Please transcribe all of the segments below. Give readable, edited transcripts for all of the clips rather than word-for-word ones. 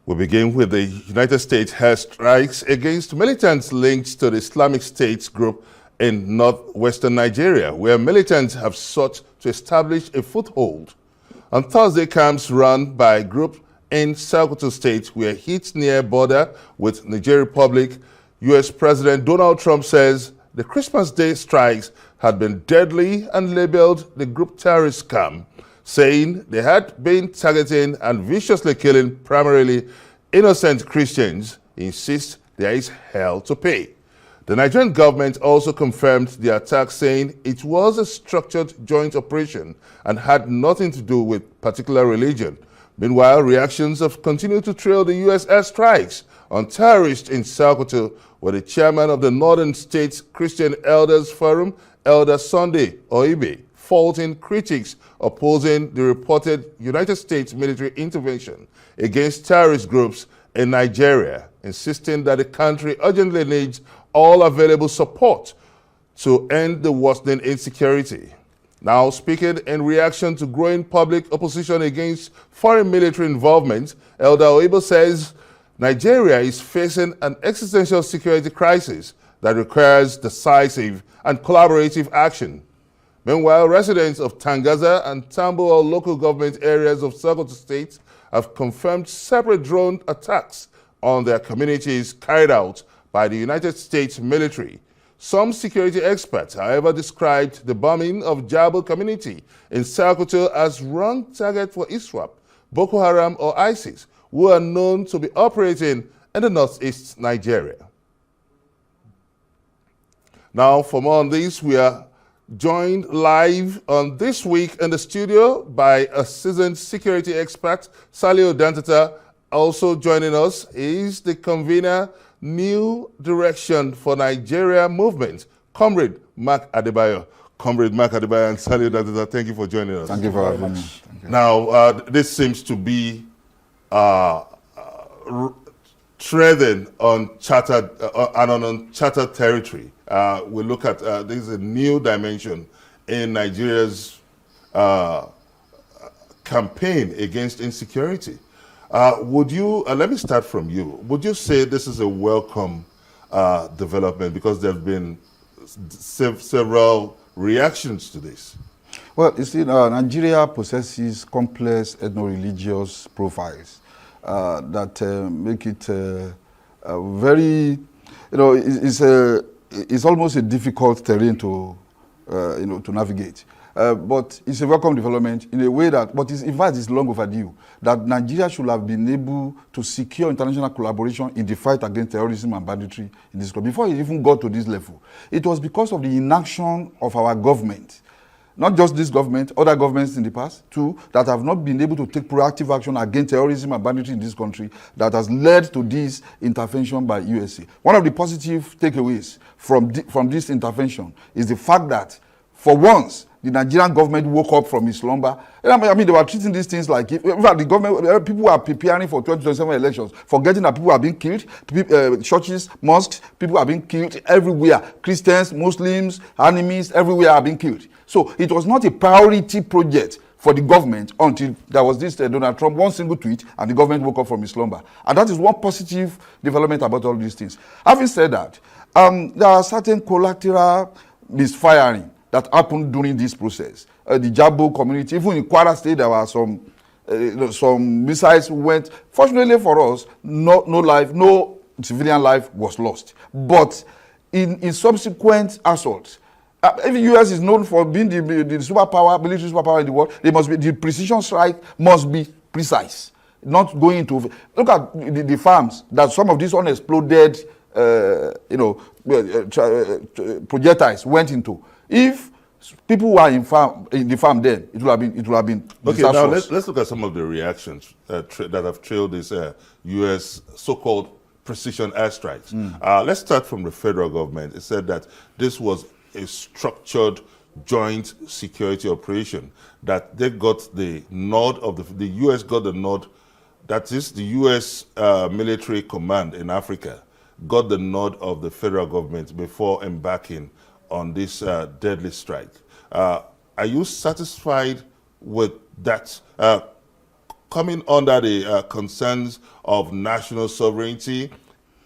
We begin with the United States airstrikes against militants linked to the Islamic State group in northwestern Nigeria, where militants have sought to establish a foothold. On Thursday, camps run by a group in Sokoto State were hit near border with Niger Republic. U.S. President Donald Trump says the Christmas Day strikes had been deadly and labeled the group terrorist scam, saying they had been targeting and viciously killing primarily innocent Christians. He insists there is hell to pay. The Nigerian government also confirmed the attack, saying it was a structured joint operation and had nothing to do with particular religion. Meanwhile, reactions have continued to trail the U.S. airstrikes on terrorists in Sokoto, where the chairman of the Northern States Christian Elders Forum, Elder Sunday Oibe, faulting critics opposing the reported United States military intervention against terrorist groups in Nigeria, insisting that the country urgently needs all available support to end the worsening insecurity. Now, speaking in reaction to growing public opposition against foreign military involvement, Elder Oibe says Nigeria is facing an existential security crisis that requires decisive and collaborative action. Meanwhile, residents of Tangaza and Tambuwal local government areas of Sokoto State have confirmed separate drone attacks on their communities carried out by the United States military. Some security experts, however, described the bombing of Jabo community in Sokoto as wrong target for ISWAP, Boko Haram or ISIS, who are known to be operating in the northeast Nigeria. Now, for more on this, we are joined live on This Week in the studio by a seasoned security expert, Salio Dantata. Also joining us is the convener, New Direction for Nigeria Movement, Comrade Mark Adebayo. Comrade Mark Adebayo and Salio Dantata, thank you for joining us. Thank you for having me. Now, this seems to be treading on uncharted territory. We look at this is a new dimension in Nigeria's campaign against insecurity. Would you, let me start from you, would you say this is a welcome development, because there have been several reactions to this? Well, you see, Nigeria possesses complex ethno-religious profiles that make it very, it's almost a difficult terrain to, to navigate. But it's a welcome development in a way that, but in fact, it's long overdue, that Nigeria should have been able to secure international collaboration in the fight against terrorism and banditry in this country before it even got to this level. It was because of the inaction of our government, not just this government, other governments in the past too, that have not been able to take proactive action against terrorism and banditry in this country, that has led to this intervention by USA. One of the positive takeaways from this intervention is the fact that, for once, the Nigerian government woke up from its slumber. I mean, they were treating these things like, in fact, the government, people were preparing for 2027 elections, forgetting that people are being killed, churches, mosques, people are being killed everywhere. Christians, Muslims, enemies, everywhere are being killed. So it was not a priority project for the government until there was this Donald Trump, one single tweet, and the government woke up from its slumber. And that is one positive development about all these things. Having said that, there are certain collateral misfiring that happened during this process. The Jabo community, even in Kwara State, there were some missiles went. Fortunately for us, no civilian life was lost. But in subsequent assaults, if the U.S. is known for being the superpower, military superpower in the world, the precision strike must be precise, not going into. Look at the farms that some of these unexploded, projectiles went into. If people were in the farm then, it would have been okay. Now let's look at some of the reactions that have trailed this U.S. so-called precision airstrikes. Let's start from the federal government. It said that this was a structured joint security operation, that they got the nod of the U.S. got the nod. That is, the U.S. military command in Africa got the nod of the federal government before embarking on this deadly strike. Are you satisfied with that coming under the concerns of national sovereignty,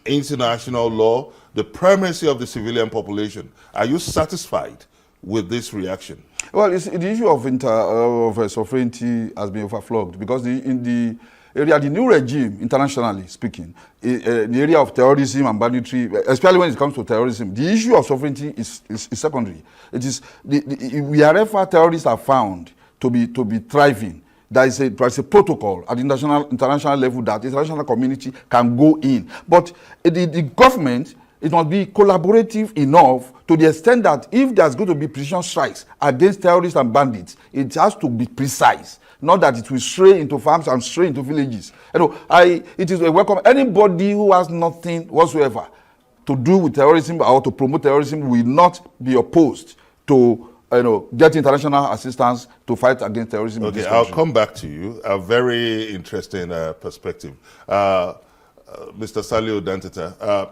international law, the primacy of the civilian population. Are you satisfied with this reaction? Well, the issue of sovereignty has been overflowed because in the area, the new regime, internationally speaking, the area of terrorism and banditry, especially when it comes to terrorism, the issue of sovereignty is secondary. It is wherever terrorists are found to be thriving, there is a protocol at the international level that the international community can go in. But the government, it must be collaborative enough to the extent that if there's going to be precision strikes against terrorists and bandits, it has to be precise. Not that it will stray into farms and stray into villages. It is a welcome. Anybody who has nothing whatsoever to do with terrorism or to promote terrorism will not be opposed to get international assistance to fight against terrorism. Okay, I'll come back to you. A very interesting perspective. Mr. Saliu Dantata,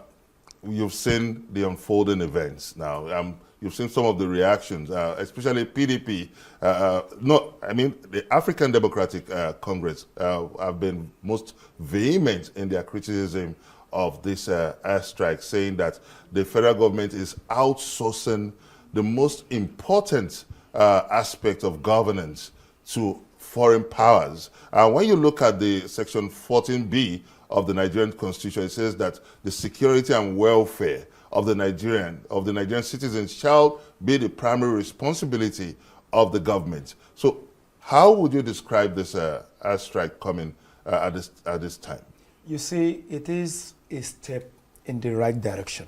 you've seen the unfolding events now. You've seen some of the reactions, especially PDP. The African Democratic Congress have been most vehement in their criticism of this airstrike, saying that the federal government is outsourcing the most important aspect of governance to foreign powers. When you look at the section 14B of the Nigerian Constitution, it says that the security and welfare of the Nigerian citizens shall be the primary responsibility of the government. So, how would you describe this airstrike coming at this time? You see, it is a step in the right direction,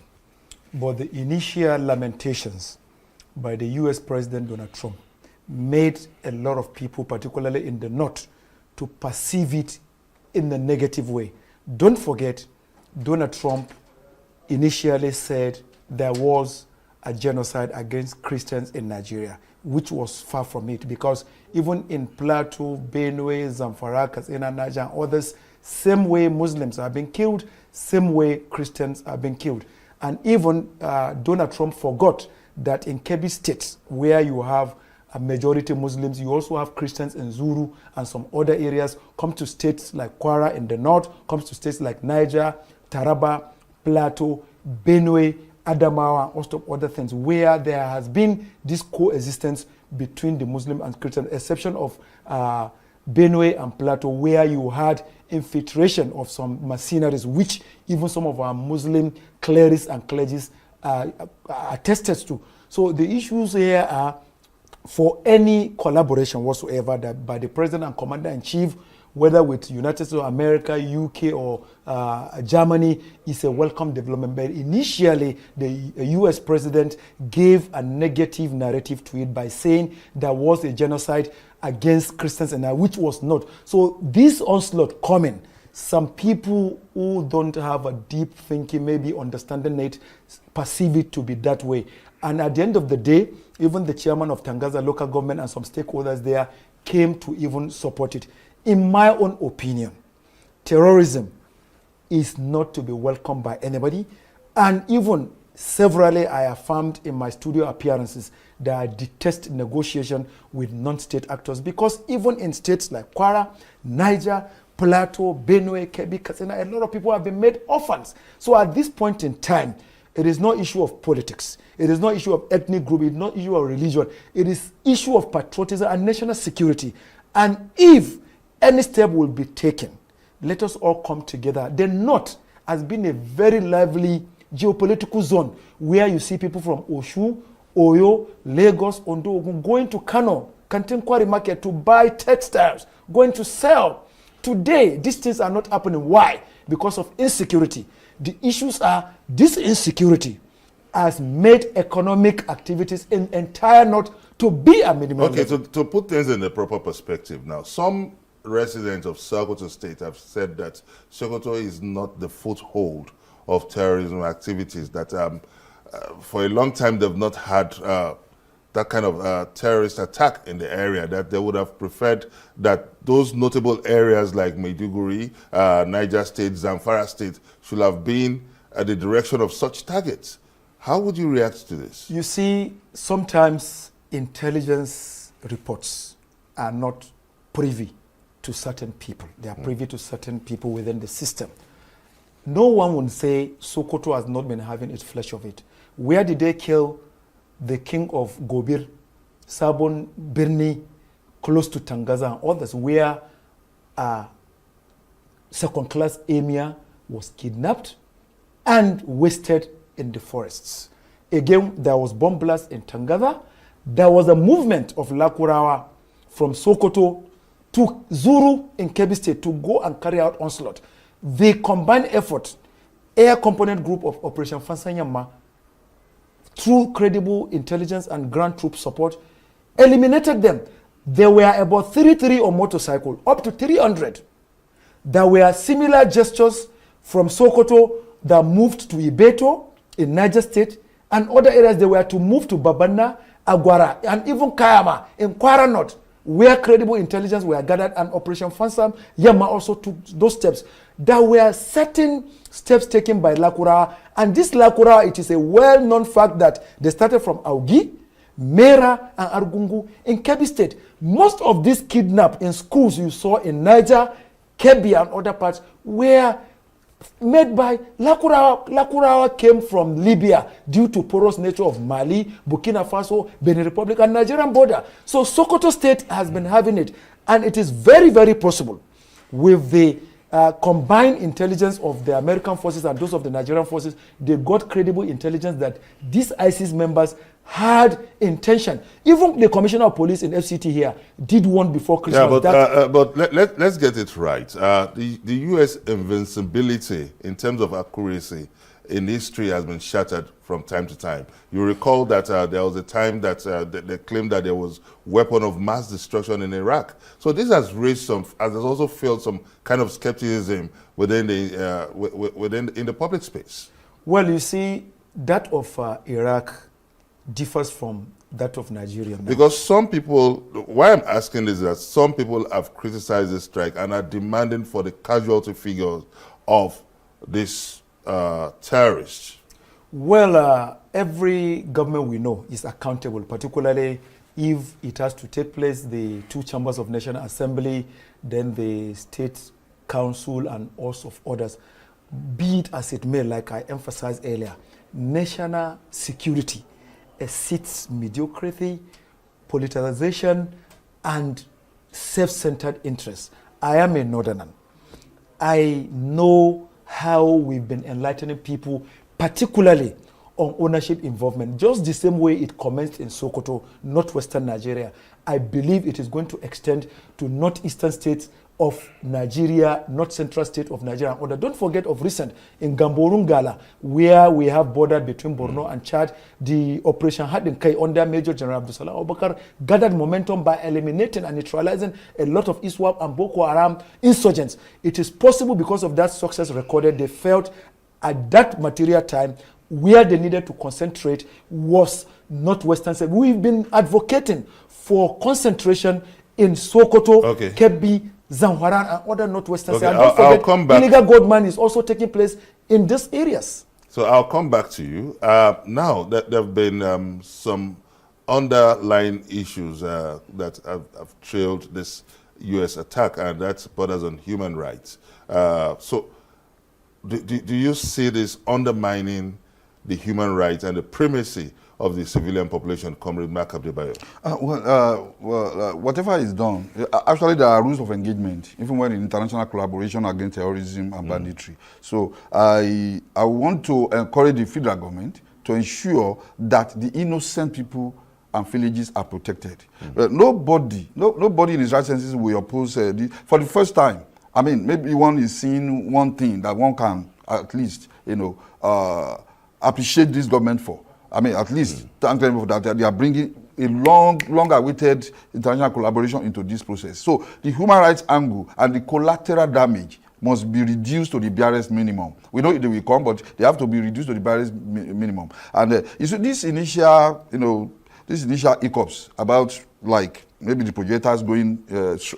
but the initial lamentations by the U.S. President Donald Trump made a lot of people, particularly in the North, to perceive it in a negative way. Don't forget, Donald Trump initially said there was a genocide against Christians in Nigeria, which was far from it, because even in Plateau, Benue, Zamfara, Katsina, Niger, and others, same way Muslims have been killed, same way Christians have been killed. And even Donald Trump forgot that in Kebbi State, where you have a majority Muslims, you also have Christians in Zuru and some other areas. Come to states like Kwara in the north, comes to states like Niger, Taraba, Plateau, Benue, Adamawa, and also other things, where there has been this coexistence between the Muslim and Christian, exception of Benue and Plateau, where you had infiltration of some mercenaries, which even some of our Muslim clerics and clergies attested to. So the issues here are, for any collaboration whatsoever that by the President and Commander-in-Chief, whether with United States of America, UK, or Germany, is a welcome development. But initially, the US President gave a negative narrative to it by saying there was a genocide against Christians, and which was not. So this onslaught coming, some people who don't have a deep thinking, maybe understanding it, perceive it to be that way. And at the end of the day, even the chairman of Tangaza local government and some stakeholders there came to even support it. In my own opinion, terrorism is not to be welcomed by anybody. And even severally, I affirmed in my studio appearances that I detest negotiation with non-state actors, because even in states like Kwara, Niger, Plateau, Benue, Kebbi, Katsina, a lot of people have been made orphans. So at this point in time, it is no issue of politics. It is no issue of ethnic group. It is not issue of religion. It is issue of patriotism and national security. And if any step will be taken, let us all come together. The North has been a very lively geopolitical zone where you see people from Osun, Oyo, Lagos, Ondo, Ogun going to Kano, Kantin Kwari Market to buy textiles, going to sell. Today, these things are not happening. Why? Because of insecurity. The issues are this insecurity has made economic activities in entire North to be a minimum. Okay, to put things in the proper perspective now, some residents of Sokoto State have said that Sokoto is not the foothold of terrorism activities, that for a long time they've not had that kind of terrorist attack in the area, that they would have preferred that those notable areas like Maiduguri, Niger State, Zamfara State should have been at the direction of such targets. How would you react to this? You see, sometimes intelligence reports are not privy to certain people. They are privy to certain people within the system. No one would say Sokoto has not been having its flesh of it. Where did they kill the king of Gobir, Sabon Birni, close to Tangaza and others, where a second-class emir was kidnapped and wasted in the forests? Again, there was bomb blast in Tangaza. There was a movement of Lakurawa from Sokoto to Zuru in Kebbi State to go and carry out onslaught. The combined effort, Air Component Group of Operation Fansanyama, through credible intelligence and ground troop support, eliminated them. There were about 33 on motorcycle, up to 300. There were similar gestures from Sokoto that moved to Ibeto in Niger State, and other areas they were to move to Babana, Agwara, and even Kayama in Kwara North, where credible intelligence were gathered, and Operation Fansam Yama also took those steps. There were certain steps taken by Lakurawa, and this Lakurawa, it is a well-known fact that they started from Augi, Mera, and Argungu in Kebbi State. Most of these kidnapped in schools you saw in Niger, Kebbi, and other parts were made by Lakurawa. Lakurawa came from Libya due to porous nature of Mali, Burkina Faso, Benin Republic, and Nigerian border. So Sokoto State has been having it, and it is very, very possible with the combined intelligence of the American forces and those of the Nigerian forces. They got credible intelligence that these ISIS members had intention. Even the commissioner of police in FCT here did one before Christmas. Yeah, but let's get it right. The U.S. invincibility in terms of accuracy in history has been shattered from time to time. You recall that there was a time that they claimed that there was weapon of mass destruction in Iraq. So this has raised has also felt some kind of skepticism within in the public space. Well, you see, that of Iraq differs from that of Nigeria now. Because some people, why I'm asking is that some people have criticized this strike and are demanding for the casualty figures of this terrorists. Well, every government we know is accountable, particularly if it has to take place, the two chambers of National Assembly, then the State Council, and also of others. Be it as it may, like I emphasized earlier, national security exceeds mediocrity, politicization, and self-centered interests. I am a northerner. I know how we've been enlightening people, particularly on ownership involvement, just the same way it commenced in Sokoto, northwestern Nigeria. I believe it is going to extend to northeastern states of Nigeria, north central state of Nigeria. Or don't forget of recent in Gamborungala, where we have border between Borno and Chad, the operation Hadinkai under Major General Abdulsalam Abubakar gathered momentum by eliminating and neutralizing a lot of ISWAP and Boko Haram insurgents. It is possible because of that success recorded, they felt at that material time where they needed to concentrate was northwestern state. We've been advocating for concentration in Sokoto, Kebbi, Zamfara, and other northwestern states. And don't forget, illegal gold mining is also taking place in these areas. So I'll come back to you. Now that there have been some underlying issues that have trailed this U.S. attack, and that borders on human rights. So do you see this undermining the human rights and the primacy of the civilian population, Comrade Mark Adebayo? Whatever is done, actually there are rules of engagement, even when in international collaboration against terrorism and banditry. So I want to encourage the federal government to ensure that the innocent people and villages are protected. Nobody in his right senses will oppose this. For the first time, I mean, maybe one is seeing one thing that one can at least, appreciate this government for. I mean, at least thank them for that. They are bringing a long-awaited international collaboration into this process. So the human rights angle and the collateral damage must be reduced to the barest minimum. We know they will come, but they have to be reduced to the barest minimum. And you see, this initial hiccups about like maybe the projectors going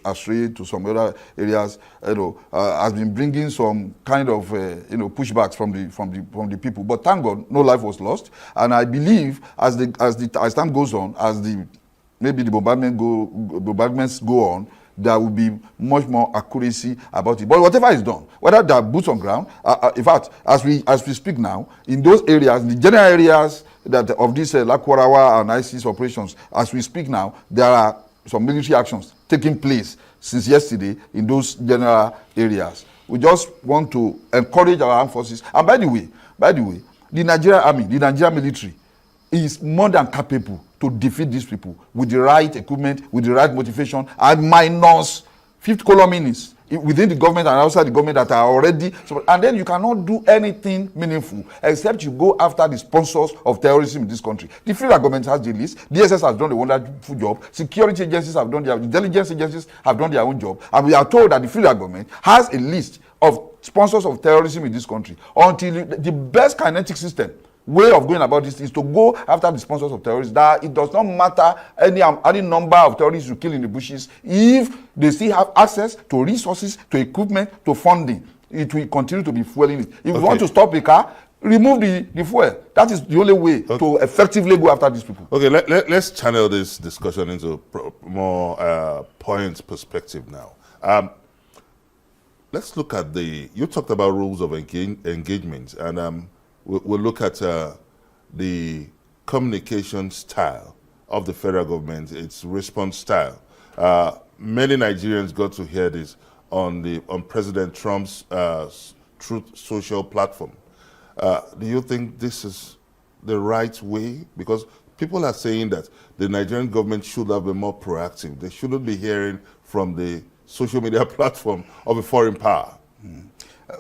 astray to some other areas, has been bringing some kind of pushbacks from the people. But thank God, no life was lost. And I believe as time goes on, maybe the bombardments go on, there will be much more accuracy about it. But whatever is done, whether there are boots on ground, in fact, as we speak now, in those areas, the general areas that of these Lakwarawa and ISIS operations, as we speak now, there are some military actions taking place since yesterday in those general areas. We just want to encourage our armed forces. And by the way, the Nigerian army, the Nigerian military is more than capable to defeat these people with the right equipment, with the right motivation, and minus fifth column meanings within the government and outside the government that are already. And then you cannot do anything meaningful except you go after the sponsors of terrorism in this country. The federal government has the list. DSS has done a wonderful job. Security agencies have done their, intelligence agencies have done their own job. And we are told that the federal government has a list of sponsors of terrorism in this country. Until the best kinetic system way of going about this is to go after the sponsors of terrorists. That it does not matter any number of terrorists you kill in the bushes if they still have access to resources, to equipment, to funding. It will continue to be fueling it. If you want to stop a car, remove the fuel. That is the only way to effectively go after these people. Okay, let's channel this discussion into more point perspective now. Let's look at you talked about rules of engagement, and we'll look at the communication style of the federal government, its response style. Many Nigerians got to hear this on President Trump's Truth Social platform. Do you think this is the right way? Because people are saying that the Nigerian government should have been more proactive. They shouldn't be hearing from the social media platform of a foreign power.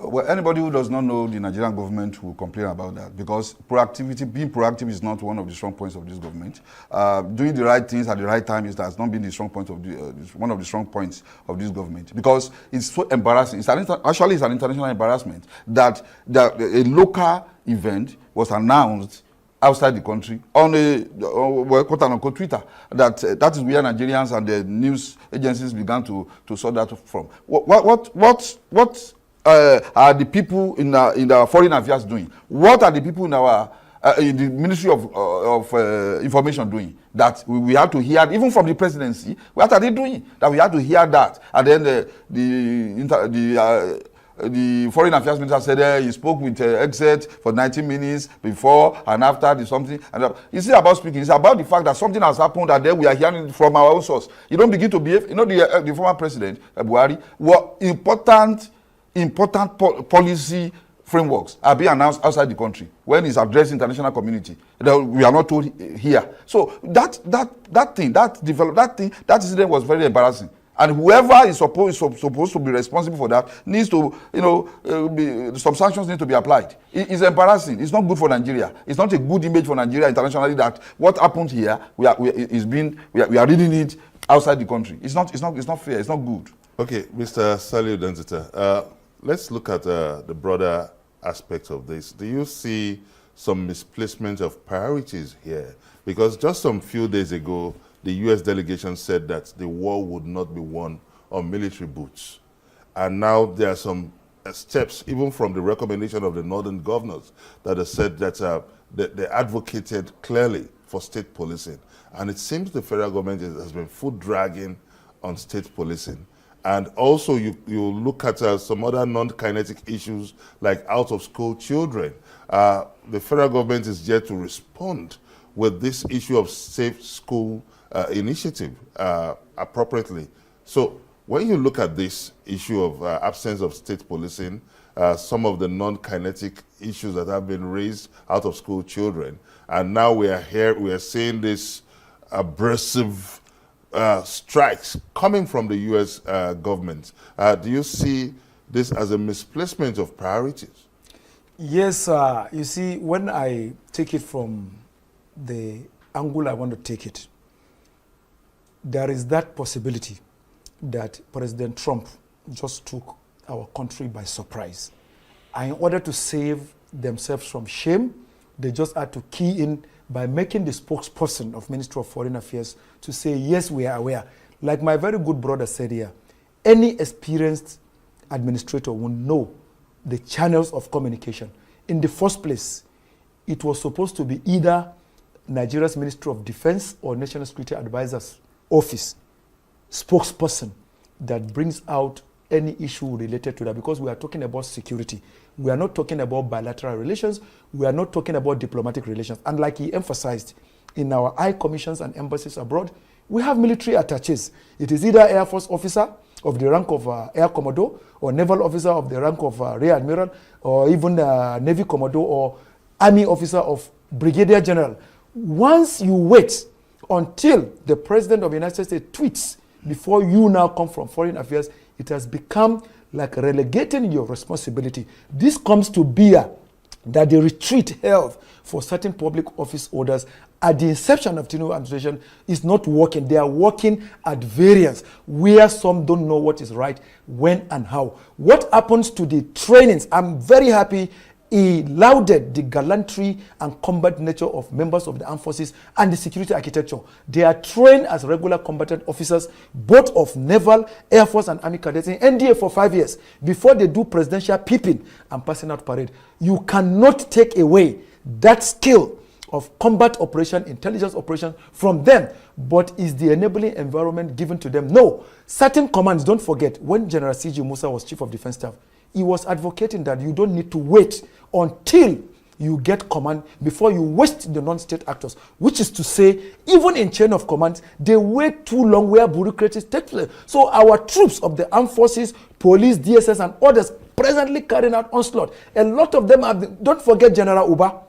Well, anybody who does not know the Nigerian government will complain about that, because being proactive is not one of the strong points of this government. Doing the right things at the right time has not been the strong point of one of the strong points of this government, because it's so embarrassing. Actually, it's an international embarrassment that a local event was announced outside the country on a quote-unquote Twitter. That is where Nigerians and the news agencies began to sort that from. What are the people in our foreign affairs doing? What are the people in the Ministry of Information doing that we had to hear, even from the presidency? What are they doing that we had to hear that? And then the foreign affairs minister said he spoke with Exet for 90 minutes before and after the something. And it's not about speaking. It's about the fact that something has happened and then we are hearing it from our own source. You don't begin to behave. You know, the former president, Buhari, important policy frameworks are being announced outside the country when he's addressing international community. We are not told here. So that incident was very embarrassing. And whoever is supposed to be responsible for that needs to, some sanctions need to be applied. It's embarrassing. It's not good for Nigeria. It's not a good image for Nigeria internationally that what happened here, we are reading it outside the country. It's not fair. It's not good. Okay, Mr. Saliu Danzita, let's look at the broader aspects of this. Do you see some misplacement of priorities here? Because just some few days ago, the U.S. delegation said that the war would not be won on military boots. And now there are some steps, even from the recommendation of the northern governors, that have said that they advocated clearly for state policing. And it seems the federal government has been foot dragging on state policing. And also you look at some other non-kinetic issues like out-of-school children. The federal government is yet to respond with this issue of safe school initiative appropriately. So when you look at this issue of absence of state policing, some of the non-kinetic issues that have been raised out of school children, and now we are seeing this abrasive strikes coming from the U.S. government. Do you see this as a misplacement of priorities? Yes, you see, when I take it from the angle I want to take it, there is that possibility that President Trump just took our country by surprise. And in order to save themselves from shame, they just had to key in by making the spokesperson of Ministry of Foreign Affairs to say, yes, we are aware. Like my very good brother said here, any experienced administrator will know the channels of communication. In the first place, it was supposed to be either Nigeria's Ministry of Defense or National Security Advisor's office spokesperson that brings out any issue related to that, because we are talking about security. We are not talking about bilateral relations. We are not talking about diplomatic relations. And like he emphasized, in our high commissions and embassies abroad, we have military attaches. It is either Air Force officer of the rank of Air Commodore, or naval officer of the rank of Rear Admiral, or even Navy Commodore, or Army officer of Brigadier General. Once you wait until the President of the United States tweets before you now come from Foreign Affairs, it has become like relegating your responsibility. This comes to bear that the retreat held for certain public office holders at the inception of Tinubu administration is not working. They are working at variance, where some don't know what is right, when and how. What happens to the trainings? I'm very happy he lauded the gallantry and combat nature of members of the armed forces and the security architecture. They are trained as regular combatant officers, both of Naval, Air Force, and Army cadets in NDA for 5 years before they do presidential peeping and passing out parade. You cannot take away that skill of combat operation, intelligence operation from them, but is the enabling environment given to them? No. Certain commands, don't forget, when General C.G. Musa was Chief of Defense Staff, he was advocating that you don't need to wait until you get command before you waste the non-state actors, which is to say, even in chain of command, they wait too long where bureaucracies take place. So our troops of the armed forces, police, DSS, and others presently carrying out onslaught, a lot of them have, don't forget General Uba,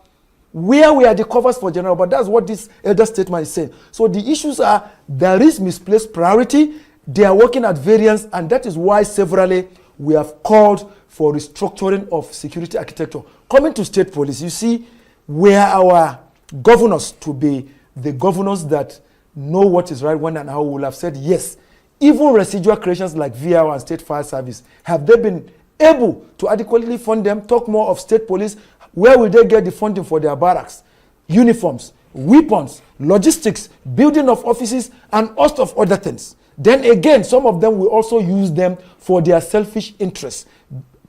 where we are the covers for General Uba. That's what this elder statement is saying. So the issues are, there is misplaced priority, they are working at variance, and that is why severally we have called for restructuring of security architecture. Coming to state police, you see, where our governors to be the governors that know what is right, when and how, will have said yes. Even residual creations like VIO and State Fire Service, have they been able to adequately fund them? Talk more of state police. Where will they get the funding for their barracks, uniforms, weapons, logistics, building of offices, and host of other things? Then again, some of them will also use them for their selfish interests.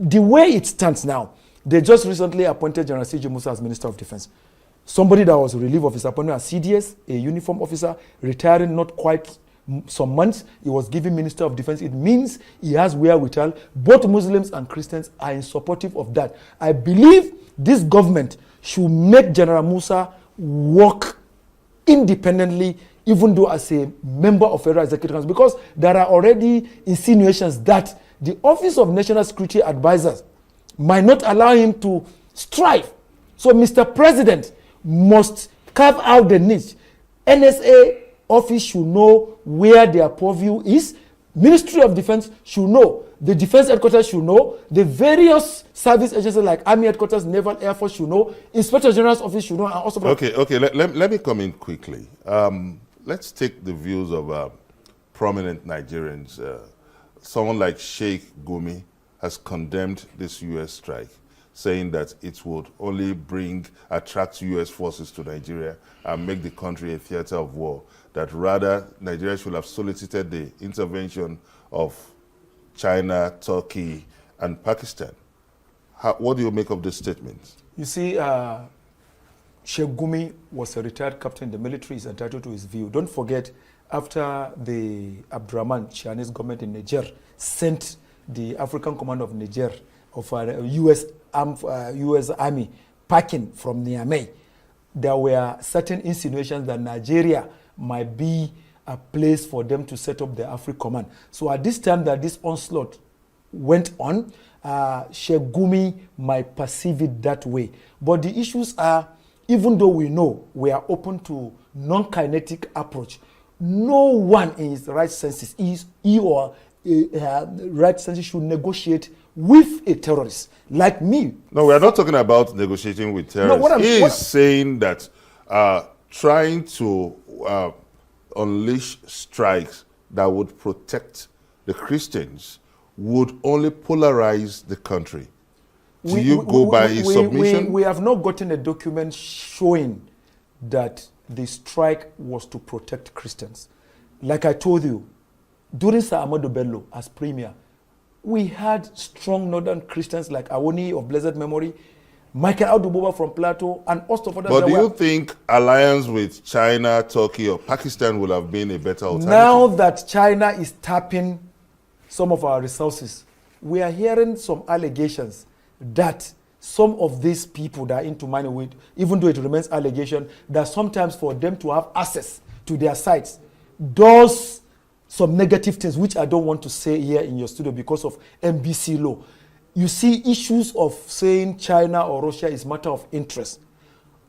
The way it stands now, they just recently appointed General C.J. Musa as Minister of Defense. Somebody that was relieved of his appointment as CDS, a uniform officer, retiring not quite some months, he was given Minister of Defense. It means he has wherewithal. Both Muslims and Christians are in supportive of that. I believe this government should make General Musa work independently, even though as a member of Federal Executive Council, because there are already insinuations that the Office of National Security Advisors might not allow him to strive. So Mr. President must carve out the niche. NSA office should know where their purview is. Ministry of Defense should know. The Defense Headquarters should know. The various service agencies like Army Headquarters, Naval, Air Force should know. Inspector General's office should know. And also Okay. Let me come in quickly. Let's take the views of prominent Nigerians. Someone like Sheikh Gumi has condemned this U.S. strike, saying that it would only attract U.S. forces to Nigeria and make the country a theater of war, that rather Nigeria should have solicited the intervention of China, Turkey, and Pakistan. What do you make of this statement? You see, Sheikh Gumi was a retired captain in the military, is entitled to his view. Don't forget, after the Abdurrahman Chinese government in Niger sent the African Command of Niger, of US Army packing from Niamey, there were certain insinuations that Nigeria might be a place for them to set up the African Command. So at this time that this onslaught went on, Sheikh Gumi might perceive it that way. But the issues are, even though we know we are open to non-kinetic approach, no one in his right senses right senses should negotiate with a terrorist like me. No, we are not talking about negotiating with terrorists. No, he is saying that trying to unleash strikes that would protect the Christians would only polarize the country. Do you go by his submission? We have not gotten a document showing that the strike was to protect Christians. Like I told you, during Sir Ahmadu Bello as premier, we had strong northern Christians like Awoni of blessed memory, Michael Auduboba from Plateau, and host of others. But do you think alliance with China, Turkey, or Pakistan would have been a better alternative? Now that China is tapping some of our resources, we are hearing some allegations that some of these people that are into mining, even though it remains allegation, that sometimes for them to have access to their sites does some negative things, which I don't want to say here in your studio because of NBC law. You see, issues of saying China or Russia is matter of interest.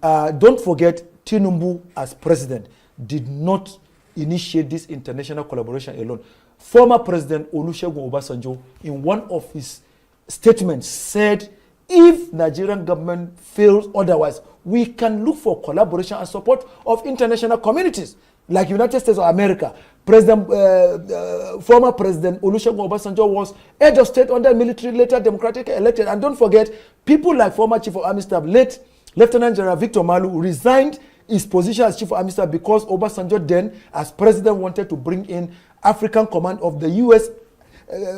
Don't forget, Tinubu as president did not initiate this international collaboration alone. Former President Olusegun Obasanjo, in one of his statements, said, if Nigerian government fails otherwise, we can look for collaboration and support of international communities like United States of America. Former President Olusegun Obasanjo was head of state under military, later democratic elected. And don't forget, people like former Chief of Army Staff, late Lieutenant General Victor Malu, resigned his position as Chief of Army Staff because Obasanjo then, as president, wanted to bring in African command of the U.S.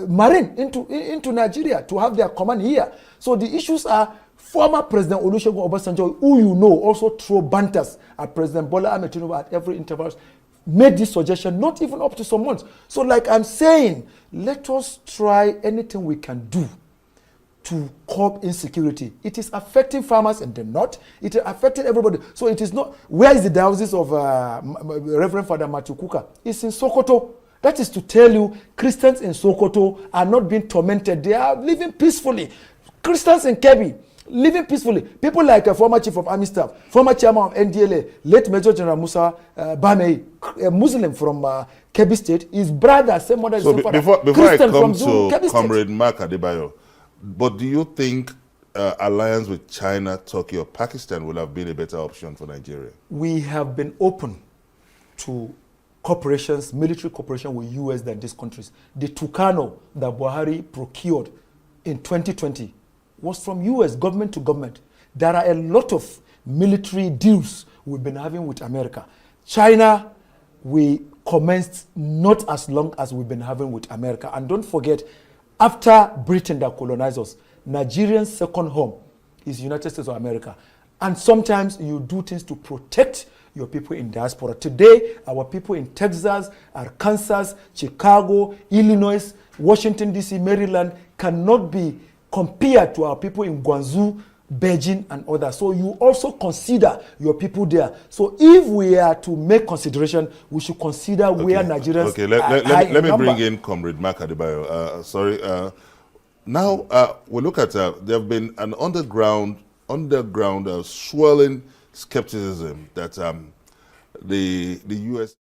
Marine into Nigeria to have their command here. So the issues are former President Olusegun Obasanjo, who you know also throw banters at President Bola Ahmed Tinubu at every interval, made this suggestion not even up to some months. So like I'm saying, let us try anything we can do to curb insecurity. It is affecting farmers in the north. It is affecting everybody. So it is not, where is the diocese of Reverend Father Matthew Kuka? It's in Sokoto. That is to tell you, Christians in Sokoto are not being tormented. They are living peacefully. Christians in Kebbi, living peacefully. People like a former Chief of Army Staff, former Chairman of NDLA, late Major General Musa Bamei, a Muslim from Kebbi State, his brother, same mother, so same father. Before Christian I come from to Kebbi Comrade Mark Adebayo, but do you think alliance with China, Turkey, or Pakistan would have been a better option for Nigeria? We have been open to corporations, military cooperation with U.S. than these countries. The Tucano that Buhari procured in 2020 was from U.S. government to government. There are a lot of military deals we've been having with America. China, we commenced not as long as we've been having with America. And don't forget, after Britain that colonized us, Nigerians' second home is United States of America. And sometimes you do things to protect your people in diaspora. Today, our people in Texas, Arkansas, Chicago, Illinois, Washington, D.C., Maryland cannot be compared to our people in Guangzhou, Beijing, and others. So you also consider your people there. So if we are to make consideration, we should consider where Nigerians let me bring in Comrade Mark Adebayo. Now we look at there have been an underground swirling skepticism that the U.S.